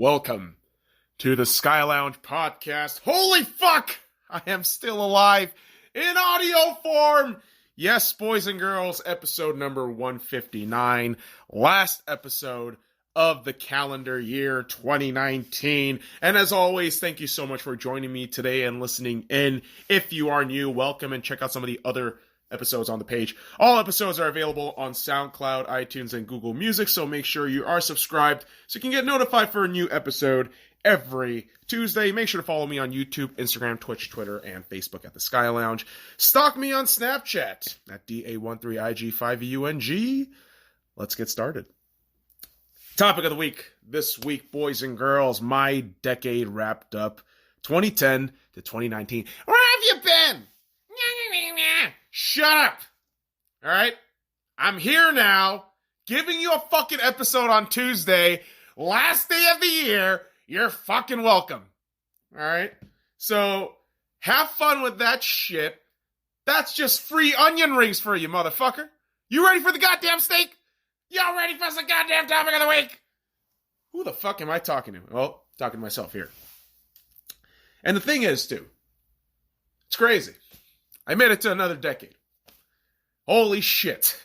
Welcome to the SkyLounge podcast. Holy fuck! I am still alive in audio form. Yes, boys and girls, episode number 159. Last episode of the calendar year 2019. And as always, thank you so much for joining me today and listening in. If you are new, welcome, and check out some of the other episodes on the page. All episodes are available on SoundCloud, iTunes, and Google Music, so make sure you are subscribed so you can get notified for a new episode every Tuesday. Make sure to follow me on YouTube, Instagram, Twitch, Twitter, and Facebook at The Sky Lounge. Stalk me on Snapchat at DA13IG5EUNG. Let's get started. Topic of the week. This week, boys and girls, my decade wrapped up 2010 to 2019. Where have you been? Shut up. All right? I'm here now, giving you a fucking episode on Tuesday, last day of the year. You're fucking welcome. All right? So, have fun with that shit. That's just free onion rings for you, motherfucker. You ready for the goddamn steak? Y'all ready for some goddamn topic of the week? Who the fuck am I talking to? Well, talking to myself here. And the thing is, too, it's crazy. I made it to another decade. Holy shit.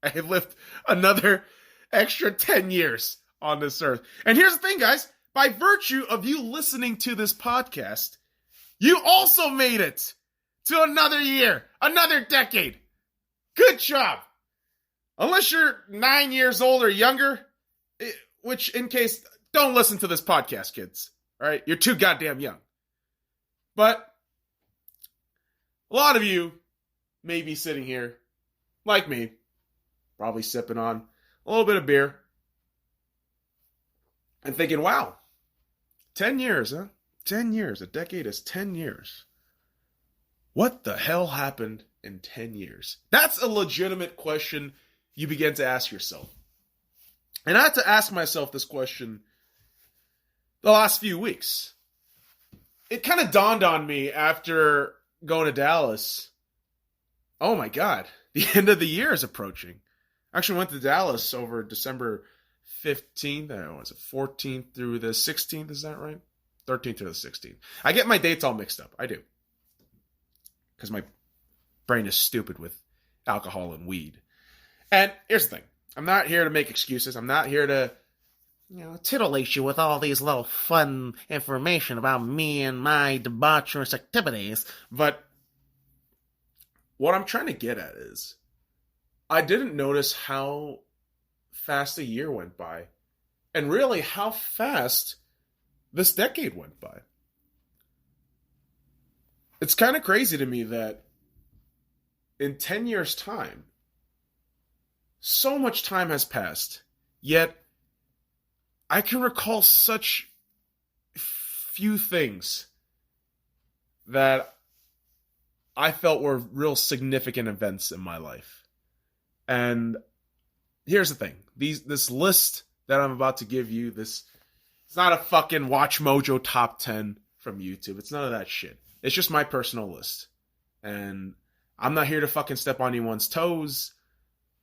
I lived another extra 10 years on this earth. And here's the thing, guys. By virtue of you listening to this podcast, you also made it to another year, another decade. Good job. Unless you're 9 years old or younger, which in case, don't listen to this podcast, kids. All right? You're too goddamn young. But a lot of you may be sitting here, like me, probably sipping on a little bit of beer and thinking, wow, 10 years, huh? 10 years. A decade is 10 years. What the hell happened in 10 years? That's a legitimate question you begin to ask yourself. And I had to ask myself this question the last few weeks. It kind of dawned on me after going to Dallas. Oh my God, the end of the year is approaching. I actually went to Dallas over December 15th, was it 14th through the 16th, is that right? 13th through the 16th. I get my dates all mixed up, I do. Because my brain is stupid with alcohol and weed. And here's the thing, I'm not here to make excuses, I'm not here to titillate you with all these little fun information about me and my debaucherous activities. But what I'm trying to get at is, I didn't notice how fast a year went by, and really how fast this decade went by. It's kind of crazy to me that in 10 years' time, so much time has passed, yet I can recall such few things that I felt were real significant events in my life. And here's the thing. This list that I'm about to give you, it's not a fucking Watch Mojo top 10 from YouTube. It's none of that shit. It's just my personal list. And I'm not here to fucking step on anyone's toes.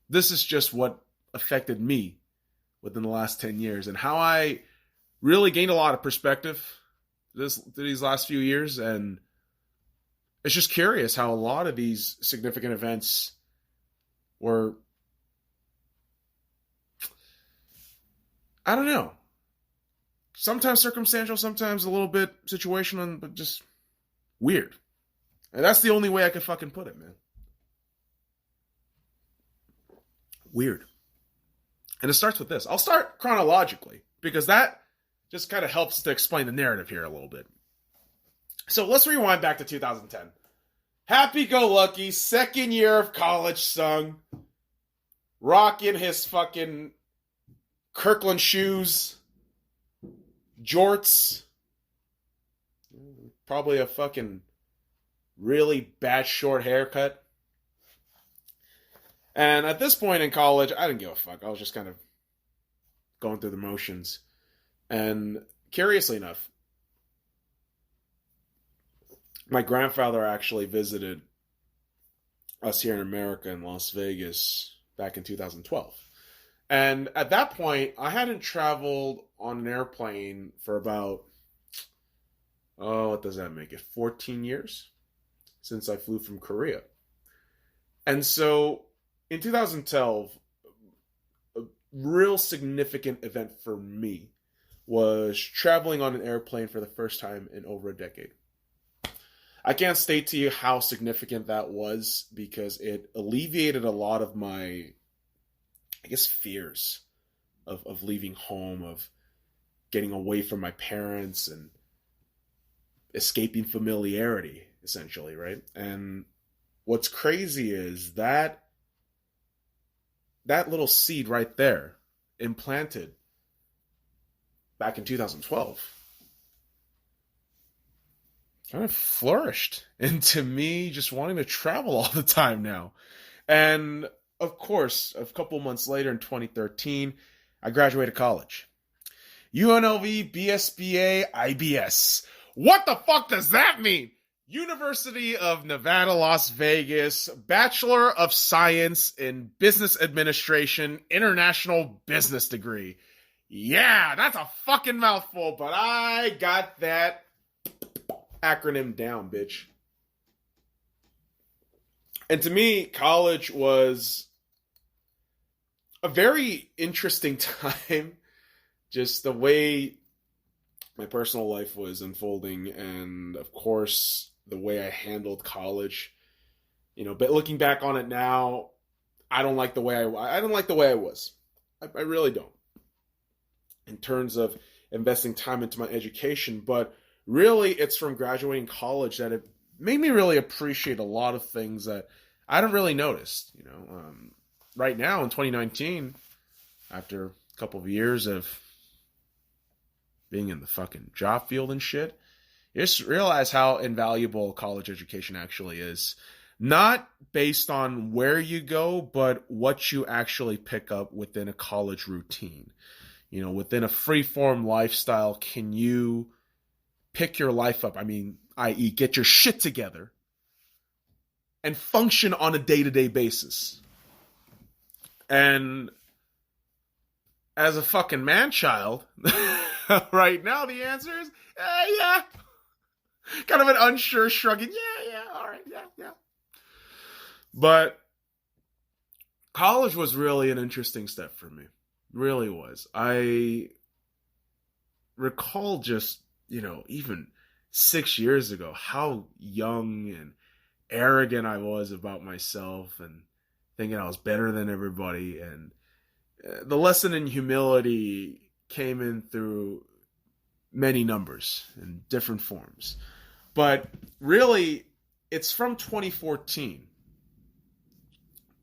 This is just what affected me within the last 10 years, and how I really gained a lot of perspective these last few years. And it's just curious how a lot of these significant events were, I don't know, sometimes circumstantial, sometimes a little bit situational, but just weird. And that's the only way I could fucking put it, man. Weird. And it starts with this. I'll start chronologically, because that just kind of helps to explain the narrative here a little bit. So let's rewind back to 2010. Happy-go-lucky, second year of college sung, rocking his fucking Kirkland shoes, jorts, probably a fucking really bad short haircut. And at this point in college, I didn't give a fuck. I was just kind of going through the motions. And curiously enough, my grandfather actually visited us here in America in Las Vegas back in 2012. And at that point, I hadn't traveled on an airplane for about, what does that make it? 14 years since I flew from Korea. And so in 2012, a real significant event for me was traveling on an airplane for the first time in over a decade. I can't state to you how significant that was because it alleviated a lot of my, I guess, fears of leaving home, of getting away from my parents and escaping familiarity, essentially, right? And what's crazy is that little seed right there, implanted back in 2012, kind of flourished into me just wanting to travel all the time now. And of course, a couple months later in 2013, I graduated college. UNLV, BSBA, IBS. What the fuck does that mean? University of Nevada, Las Vegas, Bachelor of Science in Business Administration, International Business degree. Yeah, that's a fucking mouthful, but I got that acronym down, bitch. And to me, college was a very interesting time. Just the way my personal life was unfolding, and of course, the way I handled college. But looking back on it now, I don't like the way I was. I really don't. In terms of investing time into my education, but really, it's from graduating college that it made me really appreciate a lot of things that I hadn't really noticed. Right now in 2019, after a couple of years of being in the fucking job field and shit, you just realize how invaluable college education actually is. Not based on where you go, but what you actually pick up within a college routine. Within a free-form lifestyle, can you pick your life up? I.e., get your shit together and function on a day-to-day basis. And as a fucking man-child, right now the answer is, yeah. Kind of an unsure shrugging, yeah, all right, yeah. But college was really an interesting step for me. Really was. I recall just, even 6 years ago, how young and arrogant I was about myself and thinking I was better than everybody. And the lesson in humility came in through many numbers in different forms. But really, it's from 2014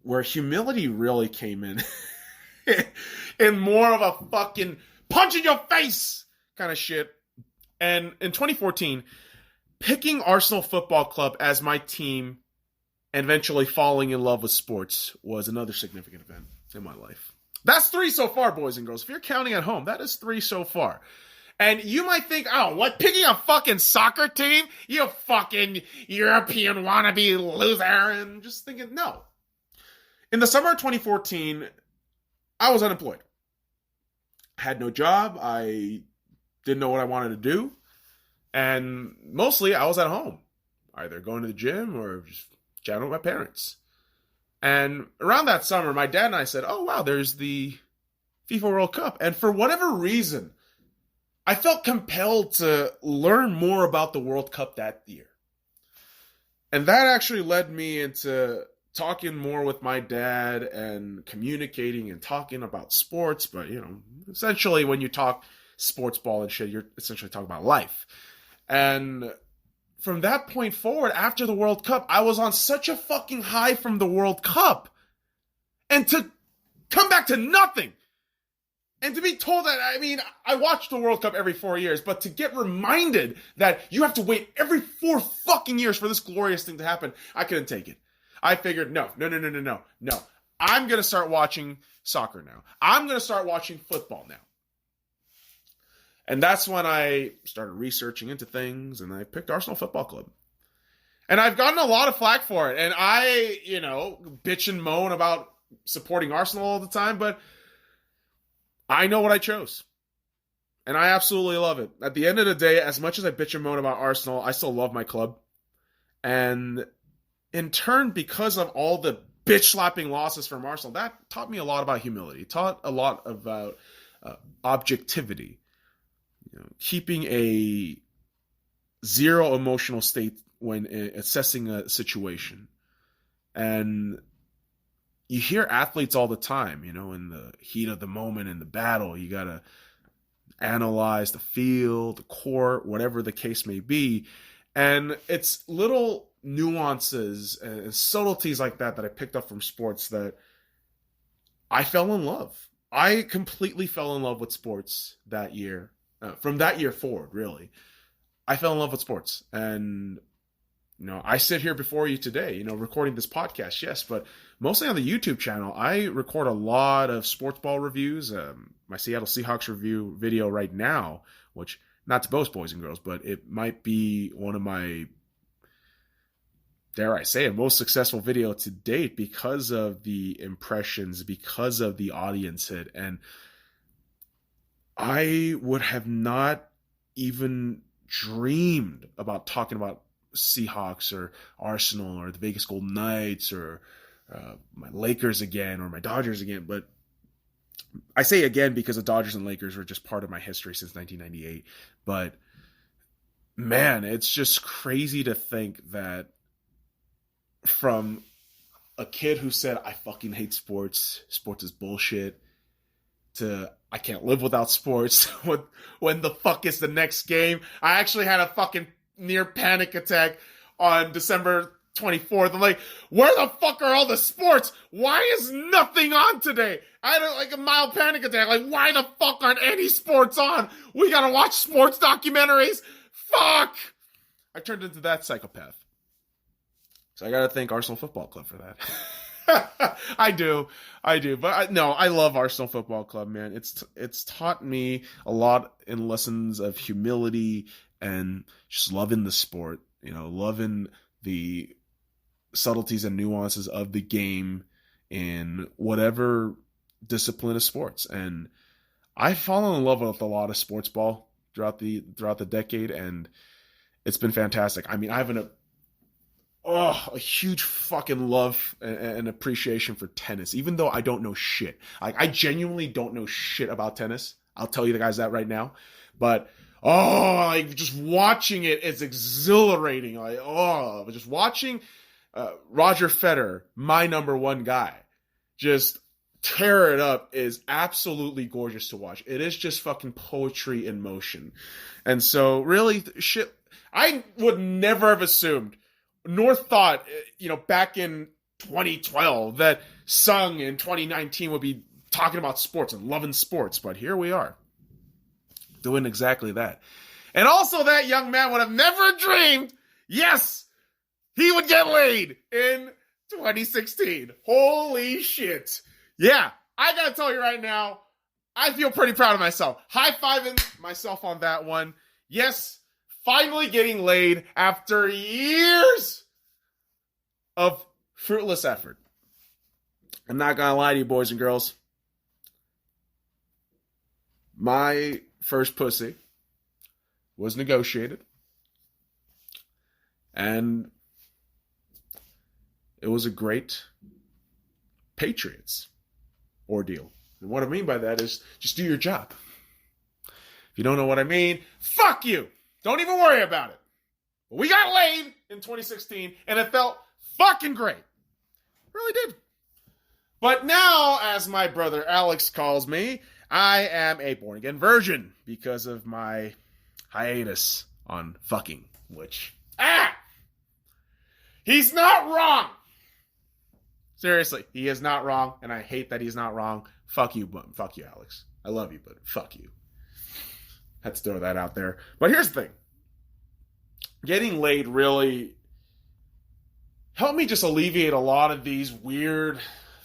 where humility really came in in more of a fucking punch in your face kind of shit. And in 2014, picking Arsenal Football Club as my team and eventually falling in love with sports was another significant event in my life. That's 3 so far, boys and girls. If you're counting at home, that is 3 so far. And you might think, oh, what, picking a fucking soccer team? You fucking European wannabe loser. And just thinking, no. In the summer of 2014, I was unemployed. I had no job. I didn't know what I wanted to do. And mostly I was at home, either going to the gym or just chatting with my parents. And around that summer, my dad and I said, oh, wow, there's the FIFA World Cup. And for whatever reason, I felt compelled to learn more about the World Cup that year. And that actually led me into talking more with my dad and communicating and talking about sports. But, essentially when you talk sports ball and shit, you're essentially talking about life. And from that point forward, after the World Cup, I was on such a fucking high from the World Cup. And to come back to nothing. And to be told that, I watch the World Cup every 4 years, but to get reminded that you have to wait every 4 fucking years for this glorious thing to happen, I couldn't take it. I figured, no. I'm going to start watching soccer now. I'm going to start watching football now. And that's when I started researching into things, and I picked Arsenal Football Club. And I've gotten a lot of flack for it. And I, bitch and moan about supporting Arsenal all the time, but I know what I chose. And I absolutely love it. At the end of the day, as much as I bitch and moan about Arsenal, I still love my club. And in turn, because of all the bitch-slapping losses from Arsenal, that taught me a lot about humility. It taught a lot about objectivity. Keeping a zero emotional state when assessing a situation. And you hear athletes all the time, in the heat of the moment, in the battle, you got to analyze the field, the court, whatever the case may be. And it's little nuances and subtleties like that I picked up from sports that I fell in love. I completely fell in love with sports that year. From that year forward, really. I fell in love with sports. And, I sit here before you today, recording this podcast, yes, but mostly on the YouTube channel, I record a lot of sports ball reviews. My Seattle Seahawks review video right now, which, not to boast, boys and girls, but it might be one of my, dare I say it, most successful video to date because of the impressions, because of the audience hit. And I would have not even dreamed about talking about Seahawks or Arsenal or the Vegas Golden Knights or my Lakers again or my Dodgers again. But I say again because the Dodgers and Lakers were just part of my history since 1998. But man, it's just crazy to think that from a kid who said, I fucking hate sports, sports is bullshit, to I can't live without sports. When the fuck is the next game? I actually had a fucking near panic attack on December 24th. I'm like, where the fuck are all the sports? Why is nothing on today? I had a mild panic attack. Like, why the fuck aren't any sports on? We gotta watch sports documentaries? Fuck! I turned into that psychopath. So I gotta thank Arsenal Football Club for that. I do. But I love Arsenal Football Club, man. It's taught me a lot in lessons of humility and just loving the sport, loving the subtleties and nuances of the game in whatever discipline of sports. And I've fallen in love with a lot of sports ball throughout the decade, and it's been fantastic. I mean, I have a huge fucking love and appreciation for tennis, even though I don't know shit. I genuinely don't know shit about tennis. I'll tell you the guys that right now. But, just watching it is exhilarating. Just watching Roger Federer, my number one guy, just tear it up is absolutely gorgeous to watch. It is just fucking poetry in motion. And so, really, shit, I would never have assumed nor thought, back in 2012 that Sung in 2019 would be talking about sports and loving sports. But here we are, doing exactly that. And also that young man would have never dreamed, yes, he would get laid in 2016. Holy shit. Yeah, I gotta tell you right now, I feel pretty proud of myself. High-fiving myself on that one. Yes, finally getting laid after years of fruitless effort. I'm not gonna lie to you, boys and girls. My first pussy was negotiated. And it was a great Patriots ordeal. And what I mean by that is just do your job. If you don't know what I mean, fuck you. Don't even worry about it. But we got laid in 2016, and it felt fucking great. Really did. But now, as my brother Alex calls me, I am a born-again virgin because of my hiatus on fucking, which, he's not wrong. Seriously, he is not wrong, and I hate that he's not wrong. Fuck you, Alex. I love you, but fuck you. Had to throw that out there. But here's the thing. Getting laid really helped me just alleviate a lot of these weird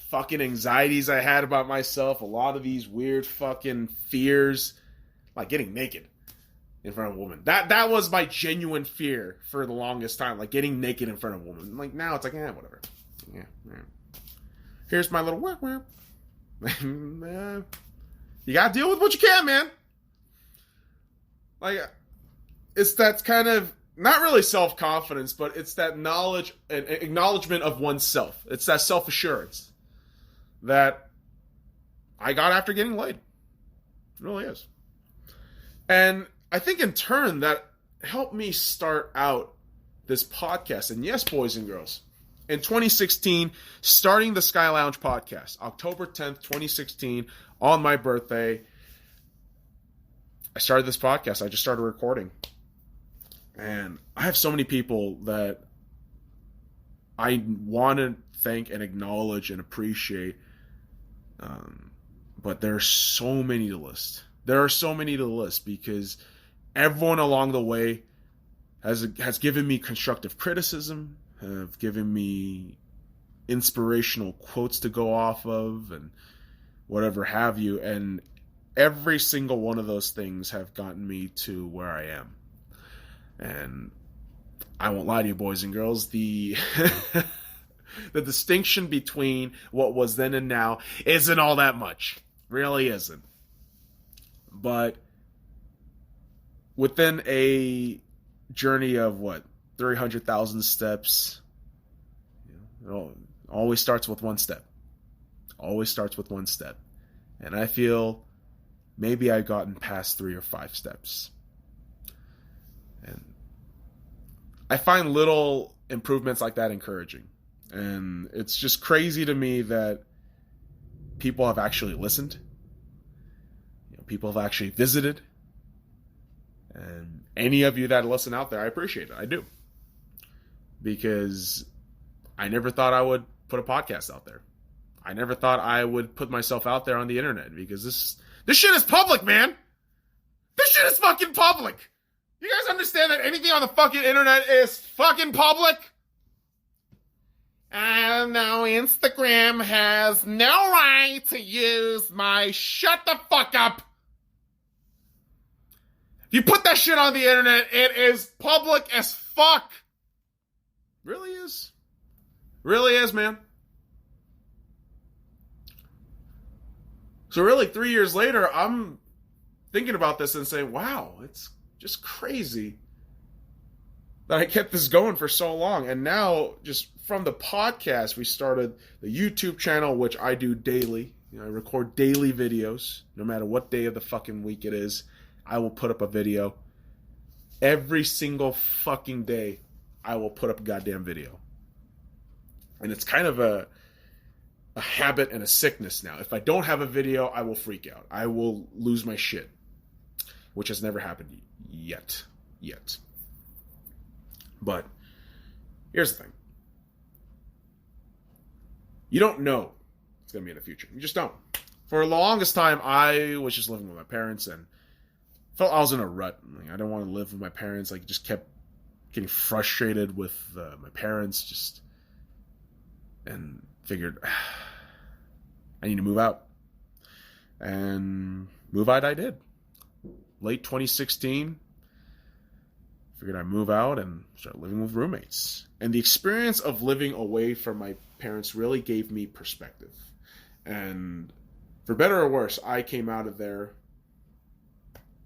fucking anxieties I had about myself, a lot of these weird fucking fears, like getting naked in front of a woman. That was my genuine fear for the longest time, like getting naked in front of a woman. Like now it's like, whatever. Yeah. Here's my little You gotta deal with what you can, man. Like, it's that kind of, not really self-confidence, but it's that knowledge and acknowledgement of oneself. It's that self-assurance that I got after getting laid. It really is. And I think in turn that helped me start out this podcast. And yes, boys and girls, in 2016, starting the S.C.Y Lounge podcast, October 10th, 2016, on my birthday, I started this podcast. I just started recording. And I have so many people that I want to thank and acknowledge and appreciate. But there are so many to list. There are so many to list because everyone along the way has given me constructive criticism, have given me inspirational quotes to go off of, and whatever have you. And every single one of those things have gotten me to where I am. And I won't lie to you, boys and girls, the the distinction between what was then and now isn't all that much. Really isn't. But within a journey of 300,000 steps, it always starts with one step. Always starts with one step. And I feel maybe I've gotten past 3 or 5 steps. And I find little improvements like that encouraging. And it's just crazy to me that people have actually listened. People have actually visited. And any of you that listen out there, I appreciate it. I do. Because I never thought I would put a podcast out there. I never thought I would put myself out there on the internet. Because this shit is public, man. This shit is fucking public. You guys understand that anything on the fucking internet is fucking public? And now Instagram has no right to use my shut the fuck up. If you put that shit on the internet, it is public as fuck. Really is. Really is, man. So really, 3 years later, I'm thinking about this and saying, wow, it's just crazy that I kept this going for so long. And now, just from the podcast, we started the YouTube channel, which I do daily. I record daily videos, no matter what day of the fucking week it is. I will put up a video. Every single fucking day, I will put up a goddamn video. And it's kind of a habit and a sickness now. If I don't have a video, I will freak out. I will lose my shit. Which has never happened yet. But here's the thing. You don't know what's going to be in the future. You just don't. For the longest time, I was just living with my parents and felt I was in a rut. I didn't want to live with my parents. Just kept getting frustrated with my parents. And figured, I need to move out. And move out I did. Late 2016, figured I'd move out and start living with roommates. And the experience of living away from my parents really gave me perspective. And for better or worse, I came out of there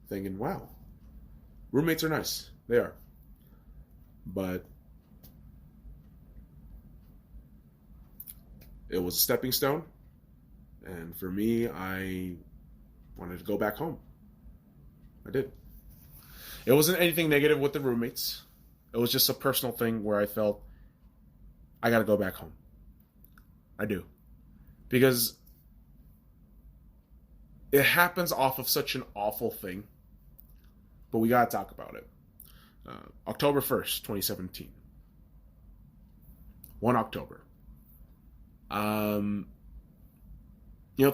thinking, wow, roommates are nice. They are. But it was a stepping stone. And for me, I wanted to go back home. I did. It wasn't anything negative with the roommates. It was just a personal thing where I felt I got to go back home. I do. Because it happens off of such an awful thing. But we got to talk about it. October 1st, 2017. 1 October.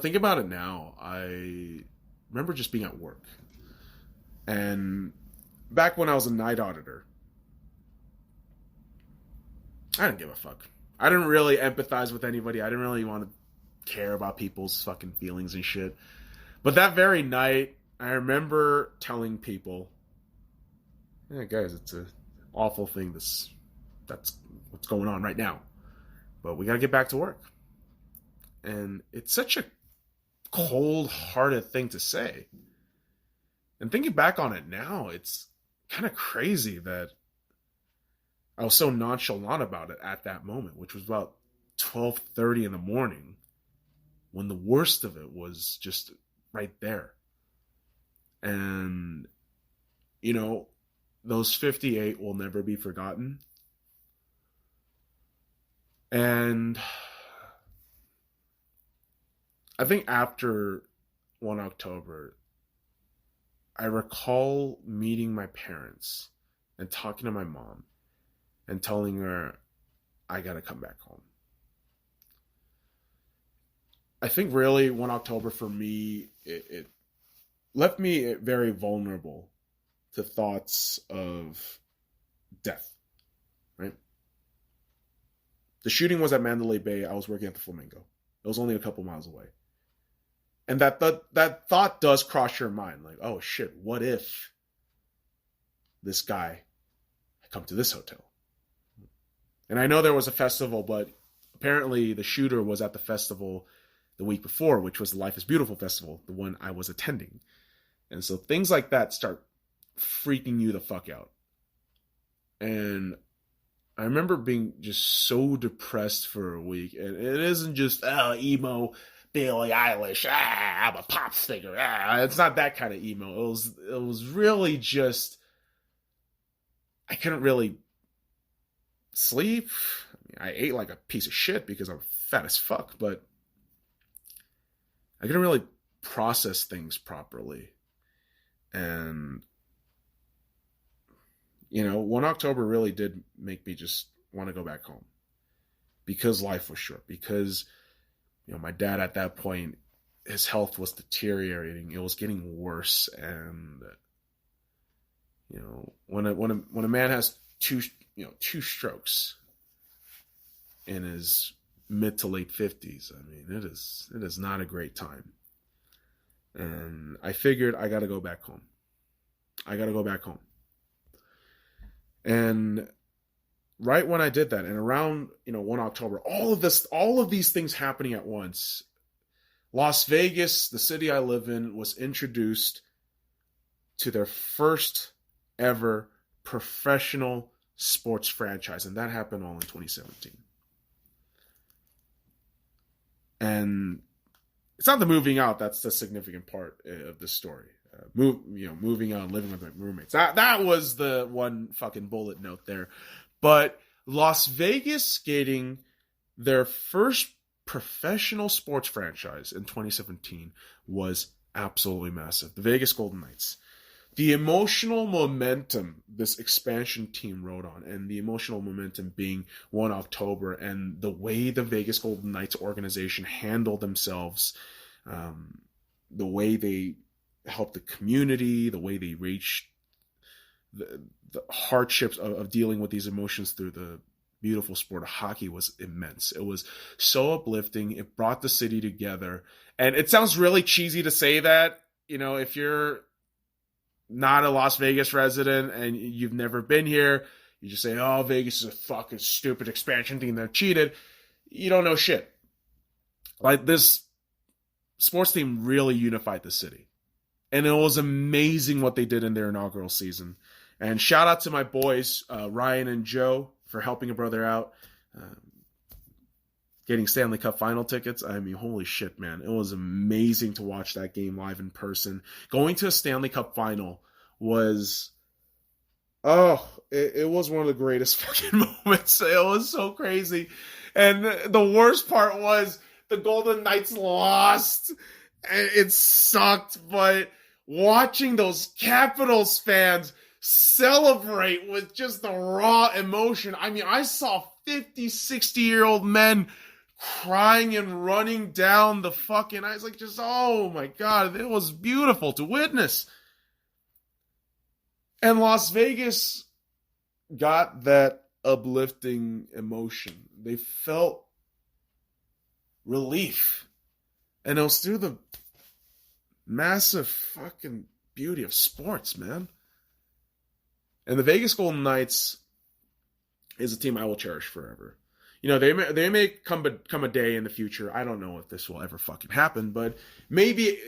Think about it now. I remember just being at work. And back when I was a night auditor, I didn't give a fuck. I didn't really empathize with anybody. I didn't really want to care about people's fucking feelings and shit. But that very night, I remember telling people, yeah, guys, it's an awful thing. That's what's going on right now. But we got to get back to work. And it's such a cold-hearted thing to say. And thinking back on it now, it's kind of crazy that I was so nonchalant about it at that moment, which was about 12:30 in the morning, when the worst of it was just right there. And, you know, those 58 will never be forgotten. And I think after 1 October, I recall meeting my parents and talking to my mom and telling her, I gotta come back home. I think really 1 October for me, it left me very vulnerable to thoughts of death, right? The shooting was at Mandalay Bay. I was working at the Flamingo. It was only a couple miles away. And that thought does cross your mind. Like, oh shit, what if this guy had come to this hotel? And I know there was a festival, but apparently the shooter was at the festival the week before, which was the Life is Beautiful festival, the one I was attending. And so things like that start freaking you the fuck out. And I remember being just so depressed for a week. And it isn't just, emo, Billie Eilish, I'm a pop singer. It's not that kind of emo. It was really just, I couldn't really sleep. I ate like a piece of shit because I'm fat as fuck, but I couldn't really process things properly. And, you know, 1 October really did make me just want to go back home because life was short, because, you know, my dad at that point, his health was deteriorating. It was getting worse. And, you know, when a man has two strokes in his mid to late 50s, I mean, it is not a great time. And I figured I got to go back home. And right when I did that, and around, 1 October, all of these things happening at once, Las Vegas, the city I live in, was introduced to their first ever professional sports franchise, and that happened all in 2017. And it's not the moving out that's the significant part of the story. Moving out and living with my roommates. That was the one fucking bullet note there. But Las Vegas getting their first professional sports franchise in 2017 was absolutely massive. The Vegas Golden Knights. The emotional momentum this expansion team rode on, and the emotional momentum being 1 October, and the way the Vegas Golden Knights organization handled themselves, the way they helped the community, the way they reached the hardships of dealing with these emotions through the beautiful sport of hockey was immense. It was so uplifting. It brought the city together. And it sounds really cheesy to say that, if you're not a Las Vegas resident and you've never been here, you just say, oh, Vegas is a fucking stupid expansion team that cheated. You don't know shit. Like, this sports team really unified the city. And it was amazing what they did in their inaugural season. And shout out to my boys, Ryan and Joe, for helping a brother out, getting Stanley Cup final tickets. I mean, holy shit, man. It was amazing to watch that game live in person. Going to a Stanley Cup final was, it was one of the greatest fucking moments. It was so crazy. And the worst part was the Golden Knights lost. It sucked, but watching those Capitals fans celebrate with just the raw emotion. I mean, I saw 50, 60-year-old men crying and running down the fucking ice. Like, just, oh my God, it was beautiful to witness. And Las Vegas got that uplifting emotion. They felt relief. And it was through the massive fucking beauty of sports, man. And the Vegas Golden Knights is a team I will cherish forever. they may come a day in the future. I don't know if this will ever fucking happen, but maybe,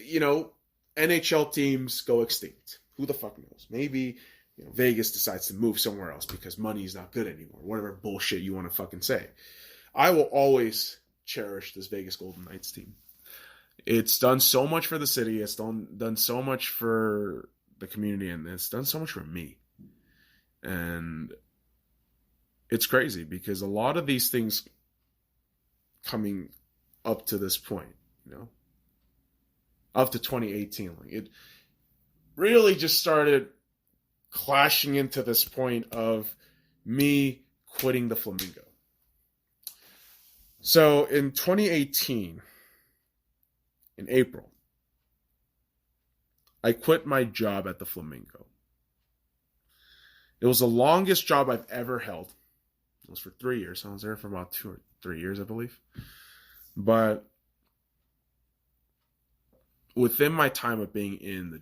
NHL teams go extinct. Who the fuck knows? Maybe Vegas decides to move somewhere else because money is not good anymore. Whatever bullshit you want to fucking say. I will always cherish this Vegas Golden Knights team. It's done so much for the city. It's done so much for the community, and it's done so much for me. And it's crazy because a lot of these things coming up to this point, up to 2018, it really just started clashing into this point of me quitting the Flamingo. So in 2018, in April, I quit my job at the Flamingo. It was the longest job I've ever held. It was for 3 years. I was there for about 2 or 3 years, I believe. But within my time of being in the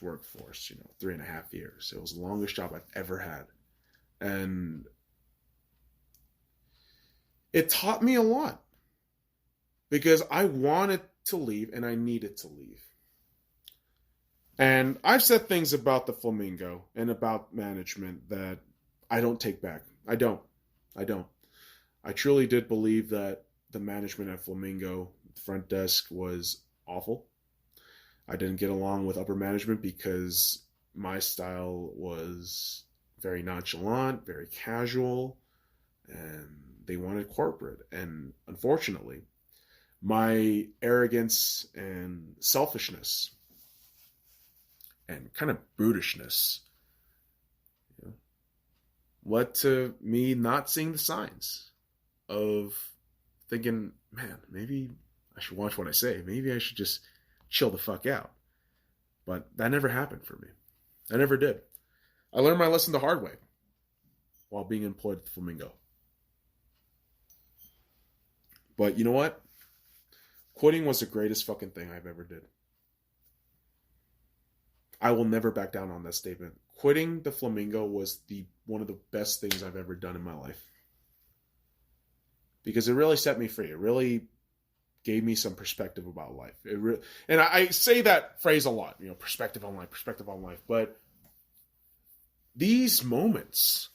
workforce, 3.5 years, it was the longest job I've ever had. And it taught me a lot because I wanted to leave and I needed to leave. And I've said things about the Flamingo and about management that I don't take back. I don't. I truly did believe that the management at Flamingo, front desk, was awful. I didn't get along with upper management because my style was very nonchalant, very casual, and they wanted corporate. And unfortunately, my arrogance and selfishness and kind of brutishness led to me not seeing the signs of thinking, man, maybe I should watch what I say. Maybe I should just chill the fuck out. But that never happened for me. I never did. I learned my lesson the hard way while being employed at the Flamingo. But you know what? Quitting was the greatest fucking thing I've ever did. I will never back down on that statement. Quitting the Flamingo was one of the best things I've ever done in my life. Because it really set me free. It really gave me some perspective about life. And I say that phrase a lot, perspective on life. But these moments,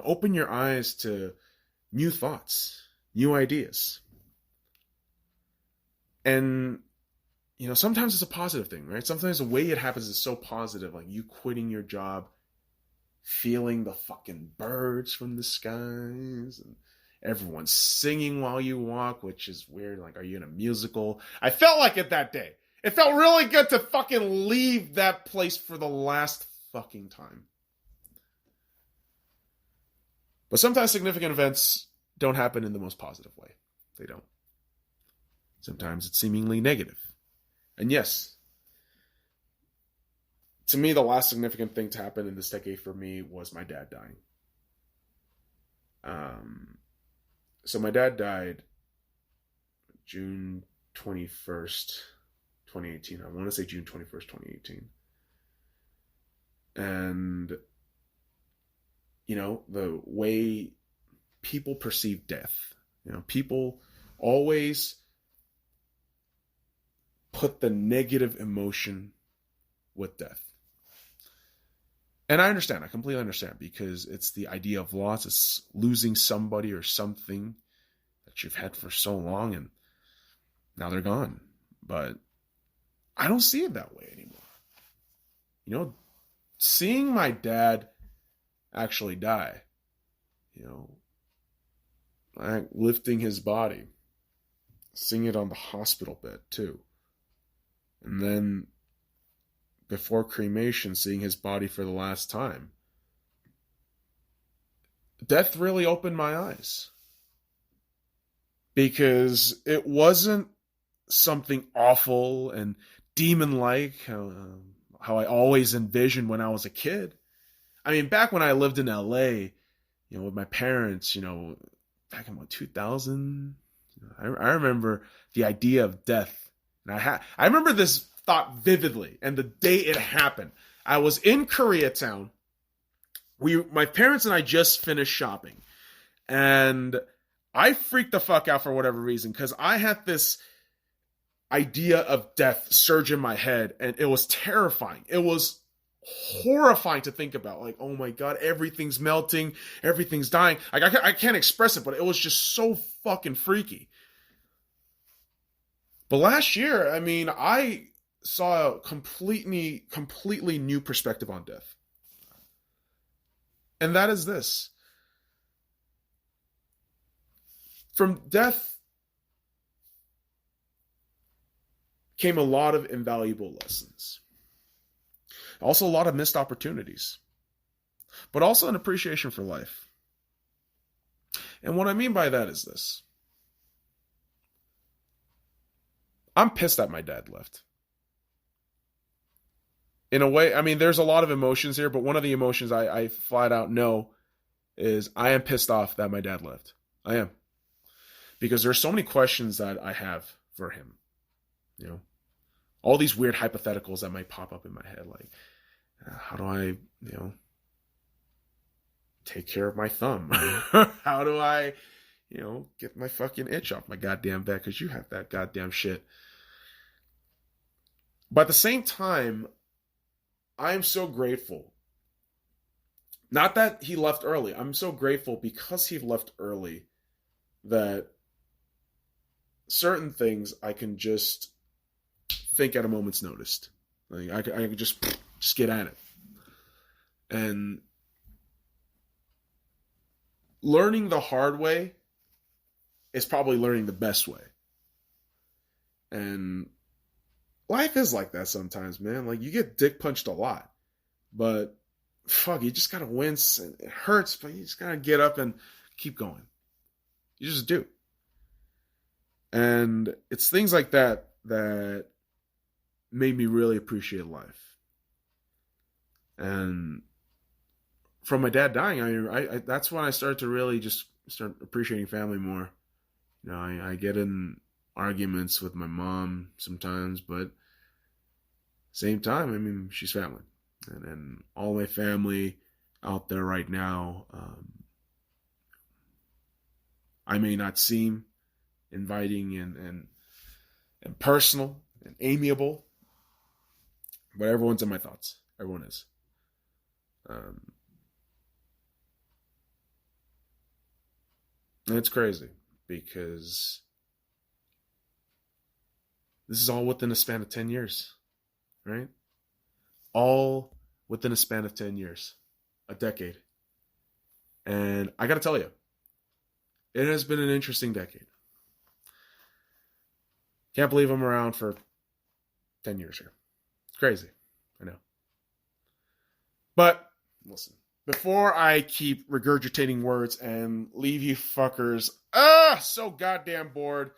open your eyes to new thoughts, new ideas. And sometimes it's a positive thing, right? Sometimes the way it happens is so positive, like you quitting your job, feeling the fucking birds from the skies, and everyone singing while you walk, which is weird. Like, are you in a musical? I felt like it that day. It felt really good to fucking leave that place for the last fucking time. But sometimes significant events don't happen in the most positive way. They don't. Sometimes it's seemingly negative. And yes, to me, the last significant thing to happen in this decade for me was my dad dying. So my dad died June 21st, 2018. I want to say June 21st, 2018. And, the way people perceive death, people always put the negative emotion with death. And I understand. I completely understand, because it's the idea of loss. It's losing somebody or something that you've had for so long, and now they're gone. But I don't see it that way anymore. Seeing my dad actually die, lifting his body, seeing it on the hospital bed too. And then before cremation, seeing his body for the last time. Death really opened my eyes. Because it wasn't something awful and demon-like, how I always envisioned when I was a kid. I mean, back when I lived in LA, with my parents, back in 2000, I remember the idea of death. And I remember this thought vividly, and the day it happened. I was in Koreatown. My parents and I just finished shopping, And I freaked the fuck out for whatever reason, because I had this idea of death surge in my head, and it was terrifying. It was horrifying to think about. Like, oh my God, everything's melting, everything's dying. Like, I can't express it, but it was just so fucking freaky. But last year, I mean, I saw a completely new perspective on death. And that is this. From death came a lot of invaluable lessons. Also a lot of missed opportunities. But also an appreciation for life. And what I mean by that is this. I'm pissed that my dad left. In a way, I mean, there's a lot of emotions here, but one of the emotions I flat out know is I am pissed off that my dad left. I am. Because there's so many questions that I have for him. You know, all these weird hypotheticals that might pop up in my head, like, how do I, take care of my thumb? How do I, get my fucking itch off my goddamn back because you have that goddamn shit. But at the same time, I am so grateful. Not that he left early. I'm so grateful because he left early that certain things I can just think at a moment's notice. Like I can just get at it. And learning the hard way is probably learning the best way. And life is like that sometimes, man. Like, you get dick punched a lot. But, fuck, you just gotta wince. And it hurts, but you just gotta get up and keep going. You just do. And it's things like that that made me really appreciate life. And from my dad dying, I that's when I started to really just start appreciating family more. I get in arguments with my mom sometimes, but same time, I mean, she's family. And all my family out there right now, I may not seem inviting and personal and amiable, but everyone's in my thoughts. Everyone is. And it's crazy because this is all within a span of 10 years, right? All within a span of 10 years, a decade. And I got to tell you, it has been an interesting decade. Can't believe I'm around for 10 years here. It's crazy. I know. But listen, before I keep regurgitating words and leave you fuckers so goddamn bored,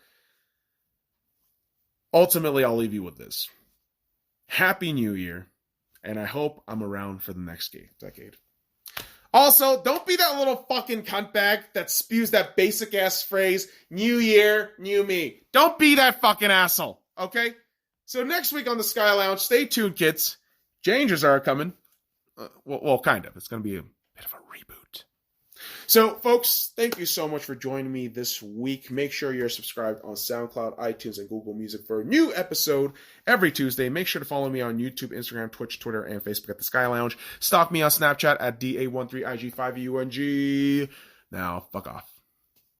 ultimately I'll leave you with this. Happy New Year, and I hope I'm around for the next decade. Also, don't be that little fucking cuntbag that spews that basic ass phrase, new year, new me. Don't be that fucking asshole, okay? So next week on the Sky Lounge, stay tuned, kids. Changes are coming. Well, kind of. It's going to be a bit of a reboot. So, folks, thank you so much for joining me this week. Make sure you're subscribed on SoundCloud, iTunes, and Google Music for a new episode every Tuesday. Make sure to follow me on YouTube, Instagram, Twitch, Twitter, and Facebook at The Sky Lounge. Stalk me on Snapchat at DA13IG5UNG. Now, fuck off.